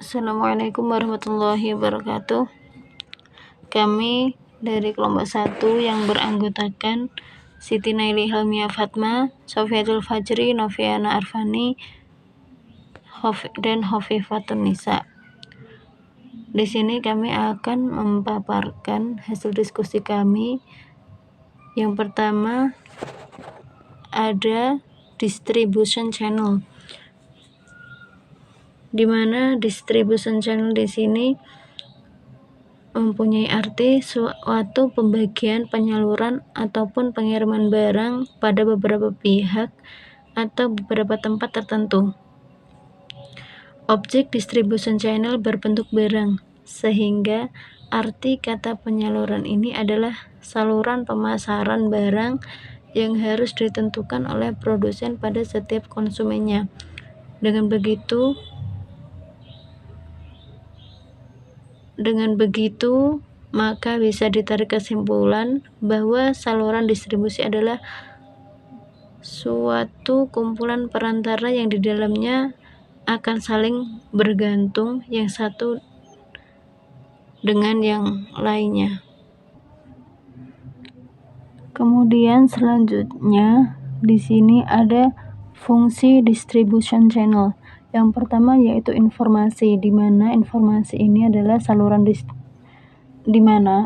Assalamualaikum warahmatullahi wabarakatuh. Kami dari kelompok 1 yang beranggotakan Siti Naili Helmia Fatma, Sofiatul Fajri, Noviana Arfani, dan Hofifatun Nisa. Di sini kami akan memaparkan hasil diskusi kami. Yang pertama ada distribution channel, di mana distribution channel di sini mempunyai arti suatu pembagian, penyaluran, ataupun pengiriman barang pada beberapa pihak atau beberapa tempat tertentu. Objek distribution channel berbentuk barang, sehingga arti kata penyaluran ini adalah saluran pemasaran barang yang harus ditentukan oleh produsen pada setiap konsumennya. Dengan begitu, maka bisa ditarik kesimpulan bahwa saluran distribusi adalah suatu kumpulan perantara yang di dalamnya akan saling bergantung yang satu dengan yang lainnya. Kemudian selanjutnya di sini ada fungsi distribution channel. Yang pertama yaitu informasi, di mana informasi ini adalah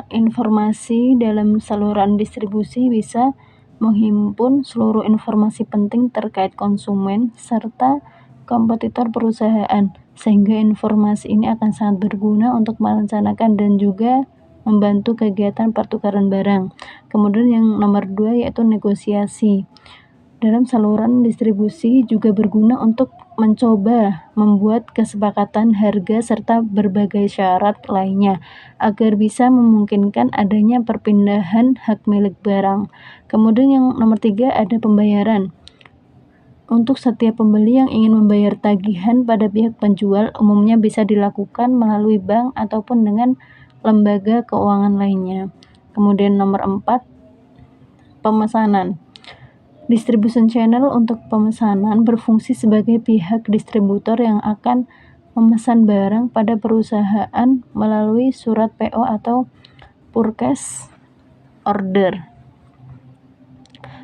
informasi dalam saluran distribusi bisa menghimpun seluruh informasi penting terkait konsumen serta kompetitor perusahaan, sehingga informasi ini akan sangat berguna untuk merencanakan dan juga membantu kegiatan pertukaran barang. Kemudian yang nomor 2 yaitu negosiasi. Dalam saluran distribusi juga berguna untuk mencoba membuat kesepakatan harga serta berbagai syarat lainnya agar bisa memungkinkan adanya perpindahan hak milik barang. Kemudian yang nomor 3 ada pembayaran. Untuk setiap pembeli yang ingin membayar tagihan pada pihak penjual, umumnya bisa dilakukan melalui bank ataupun dengan lembaga keuangan lainnya. Kemudian nomor 4, pemesanan. Distribution channel untuk pemesanan berfungsi sebagai pihak distributor yang akan memesan barang pada perusahaan melalui surat PO atau purchase order.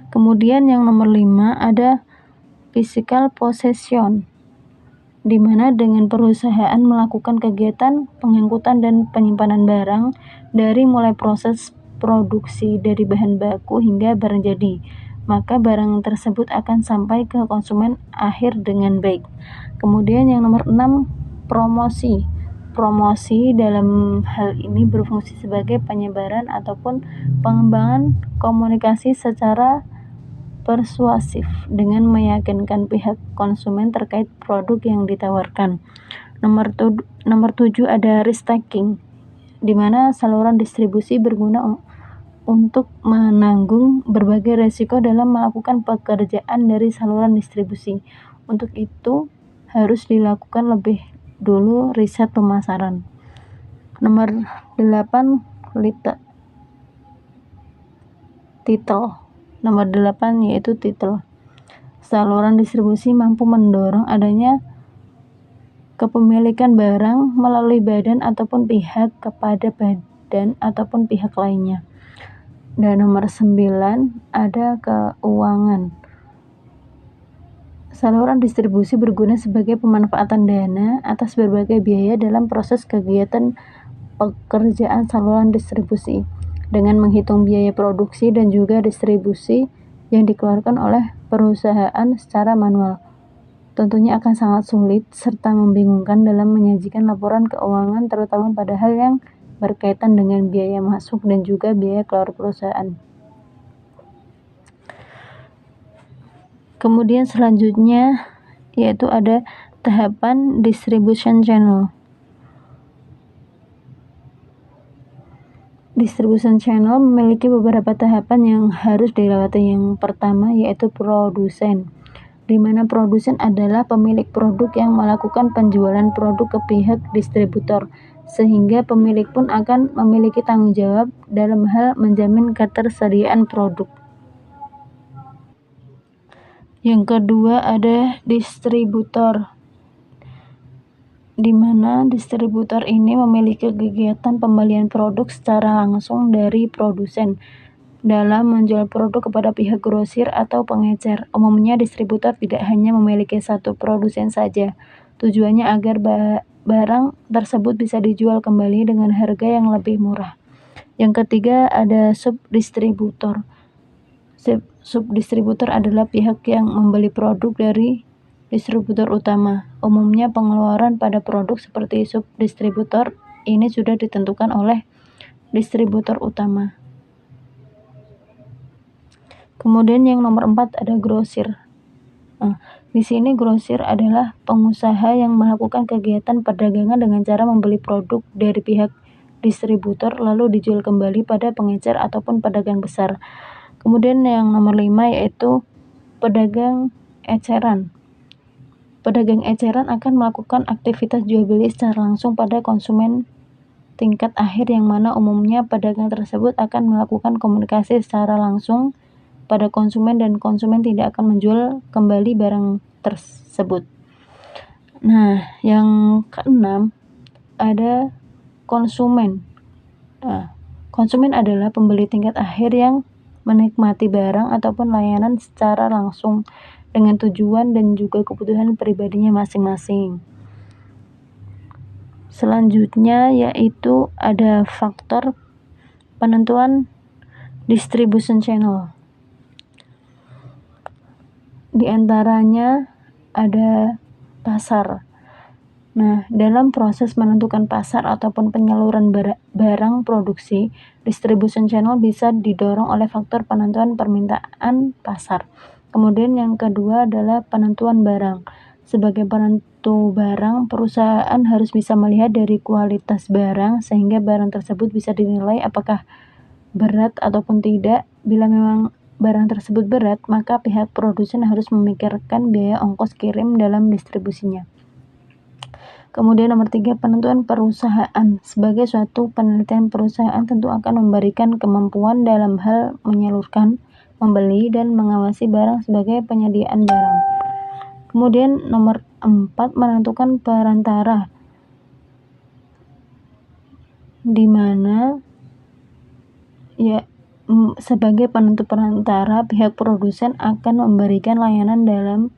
Kemudian yang nomor 5 ada physical possession, di mana dengan perusahaan melakukan kegiatan pengangkutan dan penyimpanan barang dari mulai proses produksi dari bahan baku hingga barang jadi, maka barang tersebut akan sampai ke konsumen akhir dengan baik. Kemudian yang nomor 6, promosi. Promosi dalam hal ini berfungsi sebagai penyebaran ataupun pengembangan komunikasi secara persuasif dengan meyakinkan pihak konsumen terkait produk yang ditawarkan. Nomor 7 ada restocking, di mana saluran distribusi berguna untuk menanggung berbagai resiko dalam melakukan pekerjaan dari saluran distribusi. Untuk itu harus dilakukan lebih dulu riset pemasaran. Nomor 8, titel. Nomor 8 yaitu titel. Saluran distribusi mampu mendorong adanya kepemilikan barang melalui badan ataupun pihak kepada badan ataupun pihak lainnya. Dan nomor 9 ada keuangan. Saluran distribusi berguna sebagai pemanfaatan dana atas berbagai biaya dalam proses kegiatan pekerjaan saluran distribusi, dengan menghitung biaya produksi dan juga distribusi yang dikeluarkan oleh perusahaan secara manual. Tentunya akan sangat sulit serta membingungkan dalam menyajikan laporan keuangan, terutama pada hal yang berkaitan dengan biaya masuk dan juga biaya keluar perusahaan. Kemudian selanjutnya yaitu ada tahapan distribution channel. Distribution channel memiliki beberapa tahapan yang harus dilewati. Yang pertama yaitu produsen, di mana produsen adalah pemilik produk yang melakukan penjualan produk ke pihak distributor, sehingga pemilik pun akan memiliki tanggung jawab dalam hal menjamin ketersediaan produk. Yang kedua ada distributor, di mana distributor ini memiliki kegiatan pembelian produk secara langsung dari produsen dalam menjual produk kepada pihak grosir atau pengecer. Umumnya distributor tidak hanya memiliki satu produsen saja. Tujuannya agar barang tersebut bisa dijual kembali dengan harga yang lebih murah. Yang ketiga ada subdistributor. Subdistributor adalah pihak yang membeli produk dari distributor utama. Umumnya pengeluaran pada produk seperti subdistributor ini sudah ditentukan oleh distributor utama. Kemudian yang nomor 4 ada grosir. Di sini grosir adalah pengusaha yang melakukan kegiatan perdagangan dengan cara membeli produk dari pihak distributor lalu dijual kembali pada pengecer ataupun pedagang besar. Kemudian yang nomor 5 yaitu pedagang eceran. Pedagang eceran akan melakukan aktivitas jual beli secara langsung pada konsumen tingkat akhir yang mana umumnya pedagang tersebut akan melakukan komunikasi secara langsung pada konsumen dan konsumen tidak akan menjual kembali barang tersebut. Nah, yang keenam ada konsumen. Konsumen adalah pembeli tingkat akhir yang menikmati barang ataupun layanan secara langsung dengan tujuan dan juga kebutuhan pribadinya masing-masing. Selanjutnya yaitu ada faktor penentuan distribution channel. Di antaranya ada pasar. Nah, dalam proses menentukan pasar ataupun penyaluran barang produksi, distribution channel bisa didorong oleh faktor penentuan permintaan pasar. Kemudian yang kedua adalah penentuan barang. Sebagai penentu barang, perusahaan harus bisa melihat dari kualitas barang sehingga barang tersebut bisa dinilai apakah berat ataupun tidak. Bila memang barang tersebut berat, maka pihak produsen harus memikirkan biaya ongkos kirim dalam distribusinya. Kemudian nomor 3, penentuan perusahaan. Sebagai suatu penelitian perusahaan tentu akan memberikan kemampuan dalam hal menyalurkan, membeli, dan mengawasi barang sebagai penyediaan barang. Kemudian nomor 4, menentukan perantara, di mana sebagai penentu perantara, pihak produsen akan memberikan layanan dalam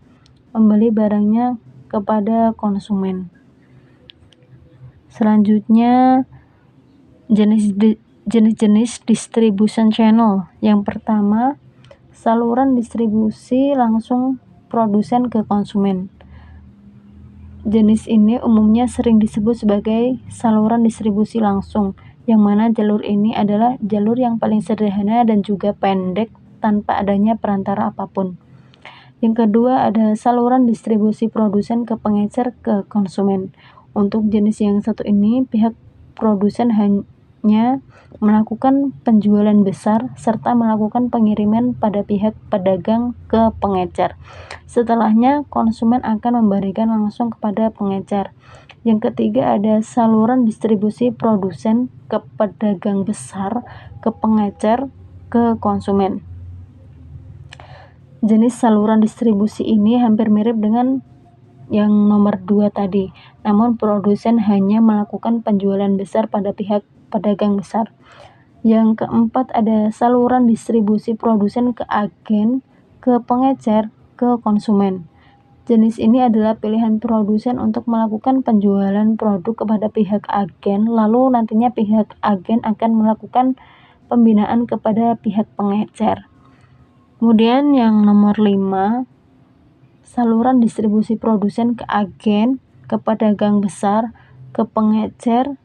membeli barangnya kepada konsumen. Selanjutnya jenis-jenis distribution channel. Yang pertama, saluran distribusi langsung produsen ke konsumen. Jenis ini umumnya sering disebut sebagai saluran distribusi langsung, yang mana jalur ini adalah jalur yang paling sederhana dan juga pendek tanpa adanya perantara apapun. Yang kedua ada saluran distribusi produsen ke pengecer ke konsumen. Untuk jenis yang satu ini, pihak produsen hanya melakukan penjualan besar serta melakukan pengiriman pada pihak pedagang ke pengecer. Setelahnya, konsumen akan memberikan langsung kepada pengecer. Yang ketiga ada saluran distribusi produsen ke pedagang besar, ke pengecer, ke konsumen. Jenis saluran distribusi ini hampir mirip dengan yang nomor 2 tadi, namun produsen hanya melakukan penjualan besar pada pihak pedagang besar. Yang keempat ada saluran distribusi produsen ke agen, ke pengecer, ke konsumen. Jenis ini adalah pilihan produsen untuk melakukan penjualan produk kepada pihak agen, lalu nantinya pihak agen akan melakukan pembinaan kepada pihak pengecer. Kemudian yang nomor 5, saluran distribusi produsen ke agen, ke pedagang besar, ke pengecer,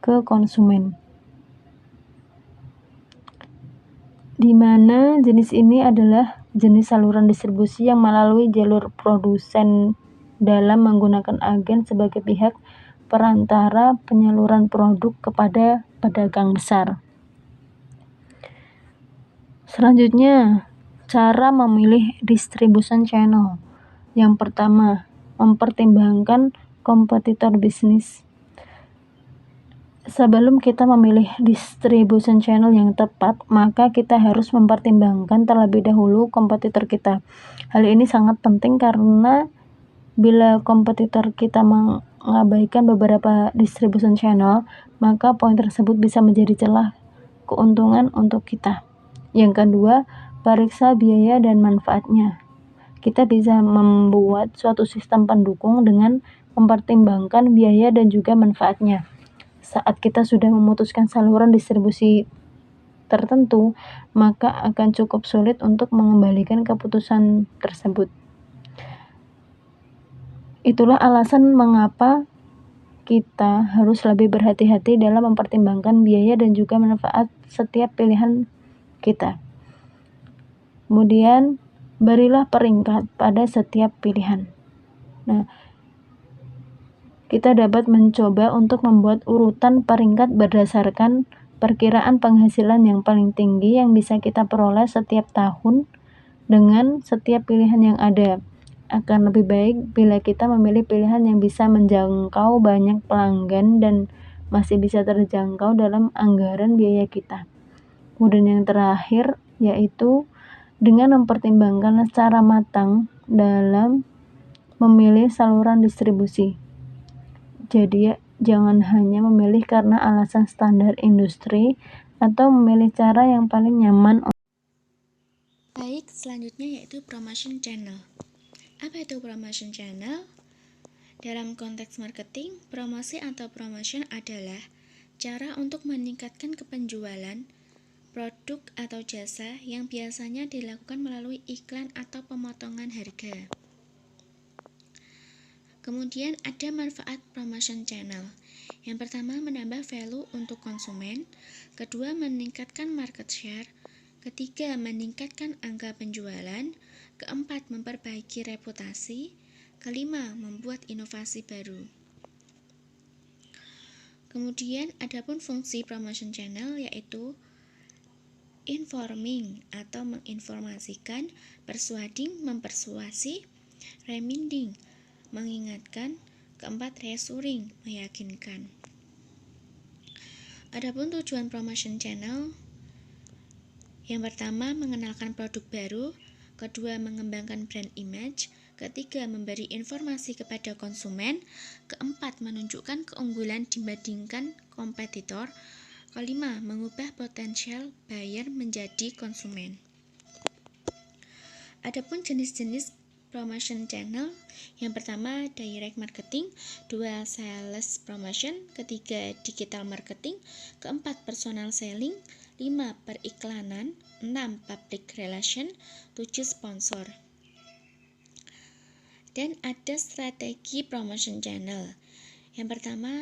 ke konsumen. Di mana jenis ini adalah jenis saluran distribusi yang melalui jalur produsen dalam menggunakan agen sebagai pihak perantara penyaluran produk kepada pedagang besar. Selanjutnya, cara memilih distribution channel. Yang pertama, mempertimbangkan kompetitor bisnis. Sebelum kita memilih distribution channel yang tepat, maka kita harus mempertimbangkan terlebih dahulu kompetitor kita. Hal ini sangat penting karena bila kompetitor kita mengabaikan beberapa distribution channel, maka poin tersebut bisa menjadi celah keuntungan untuk kita. Yang kedua, periksa biaya dan manfaatnya. Kita bisa membuat suatu sistem pendukung dengan mempertimbangkan biaya dan juga manfaatnya. Saat kita sudah memutuskan saluran distribusi tertentu, maka akan cukup sulit untuk mengembalikan keputusan tersebut. Itulah alasan mengapa kita harus lebih berhati-hati dalam mempertimbangkan biaya dan juga manfaat setiap pilihan kita. Kemudian, berilah peringkat pada setiap pilihan. Nah, kita dapat mencoba untuk membuat urutan peringkat berdasarkan perkiraan penghasilan yang paling tinggi yang bisa kita peroleh setiap tahun dengan setiap pilihan yang ada. Akan lebih baik bila kita memilih pilihan yang bisa menjangkau banyak pelanggan dan masih bisa terjangkau dalam anggaran biaya kita. Kemudian yang terakhir yaitu dengan mempertimbangkan secara matang dalam memilih saluran distribusi. Jadi jangan hanya memilih karena alasan standar industri atau memilih cara yang paling nyaman. Baik, selanjutnya yaitu promotion channel. Apa itu promotion channel? Dalam konteks marketing, promosi atau promotion adalah cara untuk meningkatkan kepenjualan produk atau jasa yang biasanya dilakukan melalui iklan atau pemotongan harga. Kemudian ada manfaat promotion channel. Yang pertama, menambah value untuk konsumen. Kedua, meningkatkan market share. Ketiga, meningkatkan angka penjualan. Keempat, memperbaiki reputasi. Kelima, membuat inovasi baru. Kemudian, adapun fungsi promotion channel yaitu informing atau menginformasikan, persuading, mempersuasi, reminding, mengingatkan, keempat, reassuring, meyakinkan. Adapun tujuan promotion channel, yang pertama, mengenalkan produk baru. Kedua, mengembangkan brand image. Ketiga, memberi informasi kepada konsumen. Keempat, menunjukkan keunggulan dibandingkan kompetitor. Kelima, mengubah potensial buyer menjadi konsumen. Adapun jenis-jenis promotion channel, yang pertama direct marketing, dua sales promotion, ketiga digital marketing, keempat personal selling, 5 periklanan, 6 public relation, 7 sponsor. Dan ada strategi promotion channel. Yang pertama,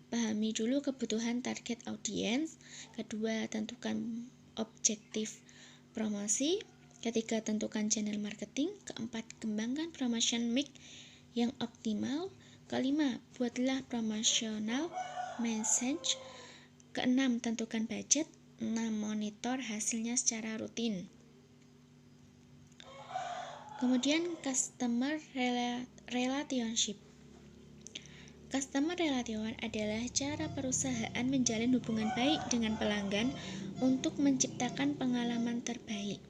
pahami dulu kebutuhan target audience. Kedua, tentukan objektif promosi. Ketiga, tentukan channel marketing. Keempat, kembangkan promotion mix yang optimal. Kelima, buatlah promotional message. Keenam, tentukan budget. 6. Monitor hasilnya secara rutin. Kemudian customer relationship. Customer relation adalah cara perusahaan menjalin hubungan baik dengan pelanggan untuk menciptakan pengalaman terbaik.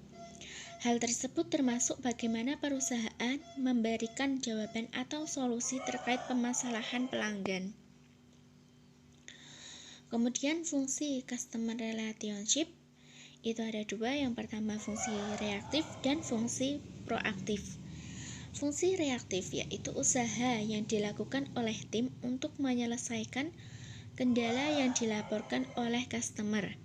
Hal tersebut termasuk bagaimana perusahaan memberikan jawaban atau solusi terkait permasalahan pelanggan. Kemudian fungsi customer relationship itu ada dua, yang pertama fungsi reaktif dan fungsi proaktif. Fungsi reaktif yaitu usaha yang dilakukan oleh tim untuk menyelesaikan kendala yang dilaporkan oleh customer.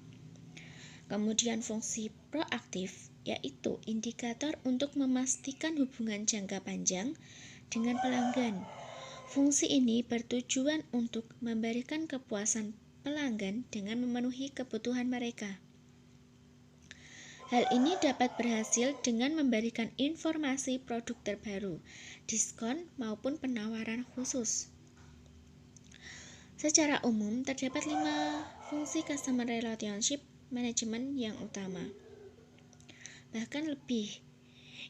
Kemudian fungsi proaktif yaitu indikator untuk memastikan hubungan jangka panjang dengan pelanggan. Fungsi ini bertujuan untuk memberikan kepuasan pelanggan dengan memenuhi kebutuhan mereka. Hal ini dapat berhasil dengan memberikan informasi produk terbaru, diskon maupun penawaran khusus. Secara umum, terdapat 5 fungsi customer relationship management yang utama. Bahkan lebih.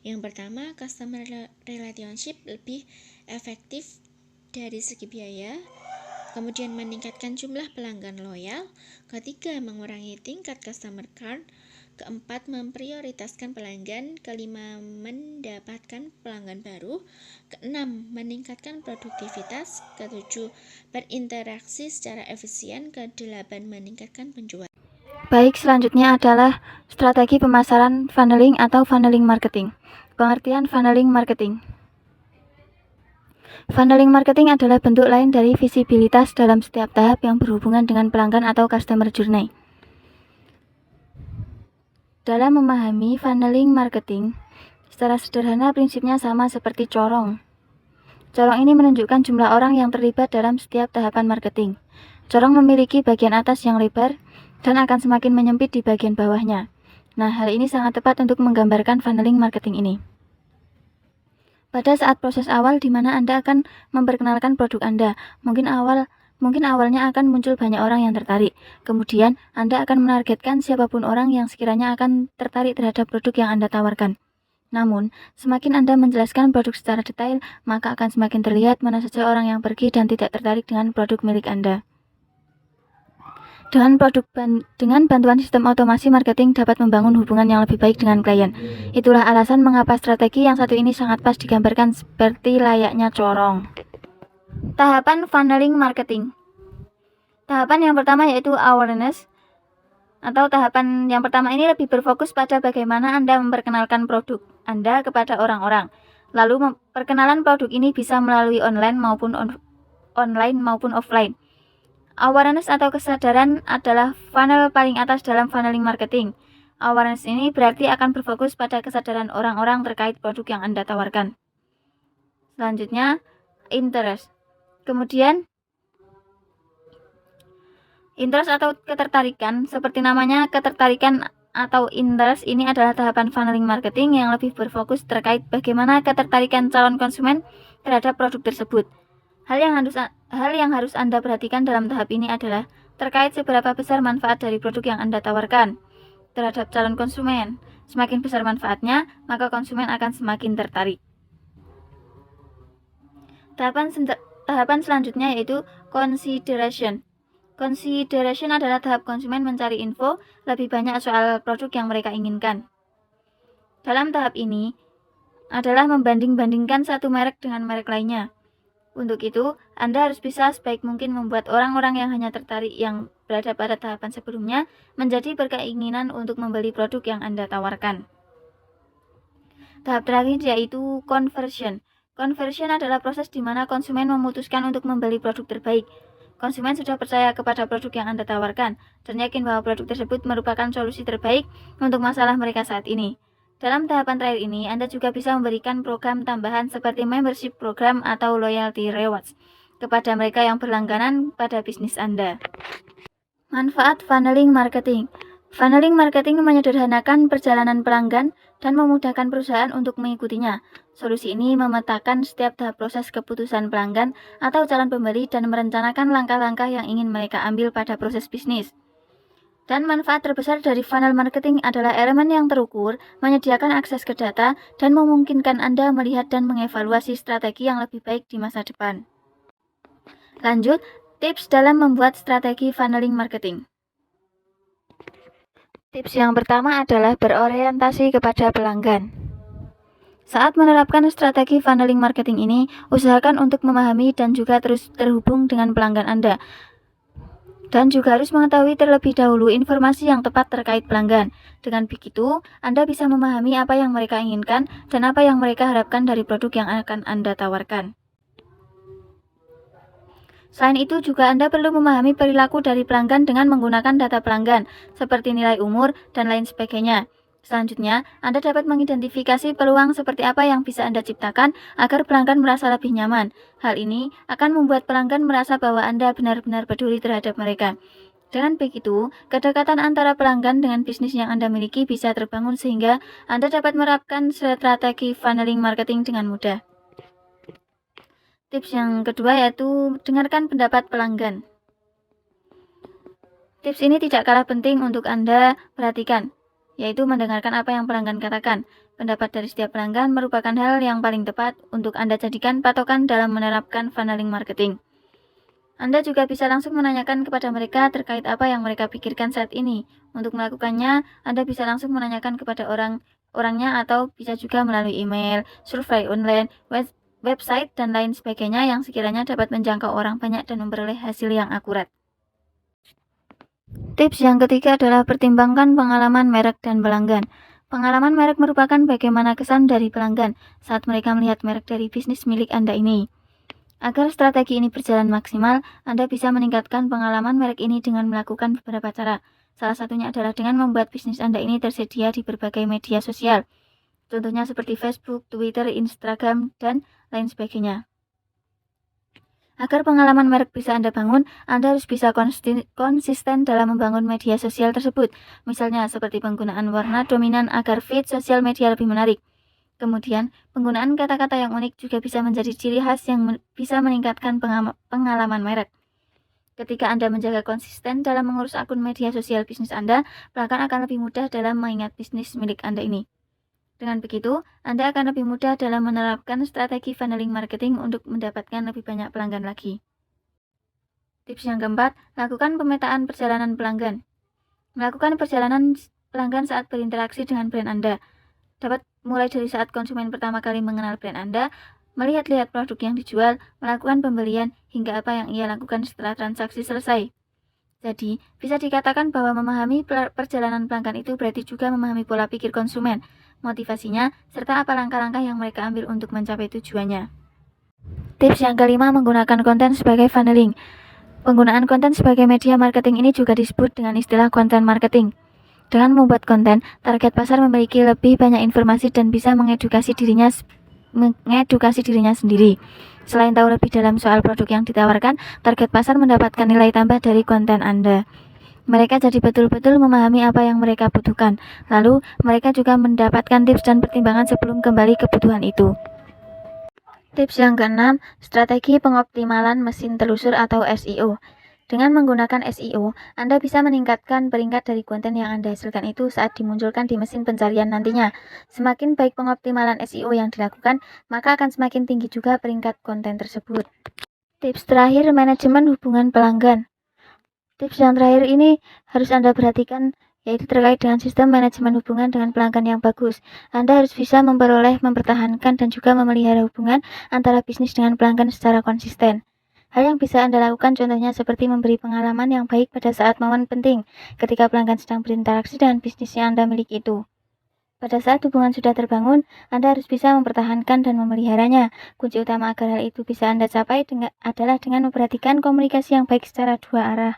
Yang pertama, customer relationship lebih efektif dari segi biaya. Kemudian meningkatkan jumlah pelanggan loyal. Ketiga, mengurangi tingkat customer churn. Keempat, memprioritaskan pelanggan. Kelima, mendapatkan pelanggan baru. Keenam, meningkatkan produktivitas. Ketujuh, berinteraksi secara efisien. Kedelapan, meningkatkan penjualan. Baik, selanjutnya adalah strategi pemasaran funneling atau funneling marketing. Pengertian funneling marketing. Funneling marketing adalah bentuk lain dari visibilitas dalam setiap tahap yang berhubungan dengan pelanggan atau customer journey. Dalam memahami funneling marketing, secara sederhana prinsipnya sama seperti corong. Corong ini menunjukkan jumlah orang yang terlibat dalam setiap tahapan marketing. Corong memiliki bagian atas yang lebar dan akan semakin menyempit di bagian bawahnya. Nah, hal ini sangat tepat untuk menggambarkan funneling marketing ini. Pada saat proses awal di mana Anda akan memperkenalkan produk Anda, mungkin awalnya akan muncul banyak orang yang tertarik. Kemudian, Anda akan menargetkan siapapun orang yang sekiranya akan tertarik terhadap produk yang Anda tawarkan. Namun, semakin Anda menjelaskan produk secara detail, maka akan semakin terlihat mana saja orang yang pergi dan tidak tertarik dengan produk milik Anda. Dengan bantuan sistem otomasi marketing dapat membangun hubungan yang lebih baik dengan klien. Itulah alasan mengapa strategi yang satu ini sangat pas digambarkan seperti layaknya corong. Tahapan funneling marketing. Tahapan yang pertama yaitu awareness. Atau tahapan yang pertama ini lebih berfokus pada bagaimana Anda memperkenalkan produk Anda kepada orang-orang. Lalu perkenalan produk ini bisa melalui online maupun offline. Awareness atau kesadaran adalah funnel paling atas dalam funneling marketing. Awareness ini berarti akan berfokus pada kesadaran orang-orang terkait produk yang Anda tawarkan. Selanjutnya, interest. Kemudian, interest atau ketertarikan, seperti namanya ketertarikan atau interest ini adalah tahapan funneling marketing yang lebih berfokus terkait bagaimana ketertarikan calon konsumen terhadap produk tersebut. Hal yang harus Anda perhatikan dalam tahap ini adalah terkait seberapa besar manfaat dari produk yang Anda tawarkan terhadap calon konsumen. Semakin besar manfaatnya, maka konsumen akan semakin tertarik. Tahapan selanjutnya yaitu consideration. Consideration adalah tahap konsumen mencari info lebih banyak soal produk yang mereka inginkan. Dalam tahap ini adalah membanding-bandingkan satu merek dengan merek lainnya. Untuk itu, Anda harus bisa sebaik mungkin membuat orang-orang yang hanya tertarik yang berada pada tahapan sebelumnya menjadi berkeinginan untuk membeli produk yang Anda tawarkan. Tahap terakhir yaitu conversion. Conversion adalah proses di mana konsumen memutuskan untuk membeli produk terbaik. Konsumen sudah percaya kepada produk yang Anda tawarkan dan yakin bahwa produk tersebut merupakan solusi terbaik untuk masalah mereka saat ini. Dalam tahapan terakhir ini, Anda juga bisa memberikan program tambahan seperti membership program atau loyalty rewards kepada mereka yang berlangganan pada bisnis Anda. Manfaat funneling marketing. Funneling marketing menyederhanakan perjalanan pelanggan dan memudahkan perusahaan untuk mengikutinya. Solusi ini memetakan setiap tahap proses keputusan pelanggan atau calon pembeli dan merencanakan langkah-langkah yang ingin mereka ambil pada proses bisnis. Dan manfaat terbesar dari funnel marketing adalah elemen yang terukur, menyediakan akses ke data, dan memungkinkan Anda melihat dan mengevaluasi strategi yang lebih baik di masa depan. Lanjut, tips dalam membuat strategi funneling marketing. Tips yang pertama adalah berorientasi kepada pelanggan. Saat menerapkan strategi funneling marketing ini, usahakan untuk memahami dan juga terus terhubung dengan pelanggan Anda. Dan juga harus mengetahui terlebih dahulu informasi yang tepat terkait pelanggan. Dengan begitu, Anda bisa memahami apa yang mereka inginkan dan apa yang mereka harapkan dari produk yang akan Anda tawarkan. Selain itu, juga Anda perlu memahami perilaku dari pelanggan dengan menggunakan data pelanggan, seperti nilai umur dan lain sebagainya. Selanjutnya, Anda dapat mengidentifikasi peluang seperti apa yang bisa Anda ciptakan agar pelanggan merasa lebih nyaman. Hal ini akan membuat pelanggan merasa bahwa Anda benar-benar peduli terhadap mereka. Dengan begitu, kedekatan antara pelanggan dengan bisnis yang Anda miliki bisa terbangun sehingga Anda dapat menerapkan strategi funneling marketing dengan mudah. Tips yang kedua yaitu dengarkan pendapat pelanggan. Tips ini tidak kalah penting untuk Anda perhatikan, yaitu mendengarkan apa yang pelanggan katakan. Pendapat dari setiap pelanggan merupakan hal yang paling tepat untuk Anda jadikan patokan dalam menerapkan funneling marketing. Anda juga bisa langsung menanyakan kepada mereka terkait apa yang mereka pikirkan saat ini. Untuk melakukannya, Anda bisa langsung menanyakan kepada orangnya atau bisa juga melalui email, survei online, website, dan lain sebagainya yang sekiranya dapat menjangkau orang banyak dan memperoleh hasil yang akurat. Tips yang ketiga adalah pertimbangkan pengalaman merek dan pelanggan. Pengalaman merek merupakan bagaimana kesan dari pelanggan saat mereka melihat merek dari bisnis milik Anda ini. Agar strategi ini berjalan maksimal, Anda bisa meningkatkan pengalaman merek ini dengan melakukan beberapa cara. Salah satunya adalah dengan membuat bisnis Anda ini tersedia di berbagai media sosial. Contohnya seperti Facebook, Twitter, Instagram, dan lain sebagainya. Agar pengalaman merek bisa Anda bangun, Anda harus bisa konsisten dalam membangun media sosial tersebut. Misalnya seperti penggunaan warna dominan agar feed sosial media lebih menarik. Kemudian, penggunaan kata-kata yang unik juga bisa menjadi ciri khas yang bisa meningkatkan pengalaman merek. Ketika Anda menjaga konsisten dalam mengurus akun media sosial bisnis Anda, pelanggan akan lebih mudah dalam mengingat bisnis milik Anda ini. Dengan begitu, Anda akan lebih mudah dalam menerapkan strategi funneling marketing untuk mendapatkan lebih banyak pelanggan lagi. Tips yang keempat, lakukan pemetaan perjalanan pelanggan. Melakukan perjalanan pelanggan saat berinteraksi dengan brand Anda dapat mulai dari saat konsumen pertama kali mengenal brand Anda, melihat-lihat produk yang dijual, melakukan pembelian, hingga apa yang ia lakukan setelah transaksi selesai. Jadi, bisa dikatakan bahwa memahami perjalanan pelanggan itu berarti juga memahami pola pikir konsumen, motivasinya, serta apa langkah-langkah yang mereka ambil untuk mencapai tujuannya. Tips yang kelima, menggunakan konten sebagai funneling. Penggunaan konten sebagai media marketing ini juga disebut dengan istilah content marketing. Dengan membuat konten, target pasar memiliki lebih banyak informasi dan bisa mengedukasi dirinya sendiri. Selain tahu lebih dalam soal produk yang ditawarkan, target pasar mendapatkan nilai tambah dari konten Anda. Mereka jadi betul-betul memahami apa yang mereka butuhkan. Lalu, mereka juga mendapatkan tips dan pertimbangan sebelum kembali kebutuhan itu. Tips yang keenam, strategi pengoptimalan mesin telusur atau SEO. Dengan menggunakan SEO, Anda bisa meningkatkan peringkat dari konten yang Anda hasilkan itu saat dimunculkan di mesin pencarian nantinya. Semakin baik pengoptimalan SEO yang dilakukan, maka akan semakin tinggi juga peringkat konten tersebut. Tips terakhir, manajemen hubungan pelanggan. Tips yang terakhir ini harus Anda perhatikan, yaitu terkait dengan sistem manajemen hubungan dengan pelanggan yang bagus. Anda harus bisa mempertahankan dan juga memelihara hubungan antara bisnis dengan pelanggan secara konsisten. Hal yang bisa Anda lakukan contohnya seperti memberi pengalaman yang baik pada saat momen penting ketika pelanggan sedang berinteraksi dengan bisnis yang Anda miliki itu. Pada saat hubungan sudah terbangun, Anda harus bisa mempertahankan dan memeliharanya. Kunci utama agar hal itu bisa Anda capai adalah dengan memperhatikan komunikasi yang baik secara dua arah.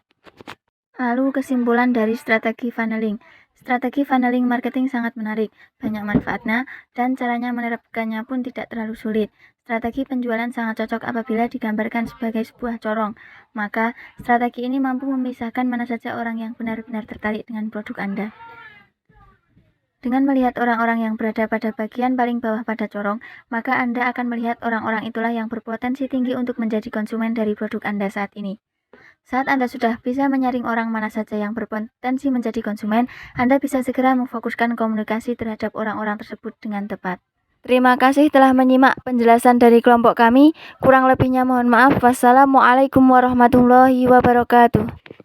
Lalu kesimpulan dari strategi funneling. Strategi funneling marketing sangat menarik, banyak manfaatnya, dan caranya menerapkannya pun tidak terlalu sulit. Strategi penjualan sangat cocok apabila digambarkan sebagai sebuah corong. Maka, strategi ini mampu memisahkan mana saja orang yang benar-benar tertarik dengan produk Anda. Dengan melihat orang-orang yang berada pada bagian paling bawah pada corong, maka Anda akan melihat orang-orang itulah yang berpotensi tinggi untuk menjadi konsumen dari produk Anda saat ini. Saat Anda sudah bisa menyaring orang mana saja yang berpotensi menjadi konsumen, Anda bisa segera memfokuskan komunikasi terhadap orang-orang tersebut dengan tepat. Terima kasih telah menyimak penjelasan dari kelompok kami. Kurang lebihnya mohon maaf. Wassalamualaikum warahmatullahi wabarakatuh.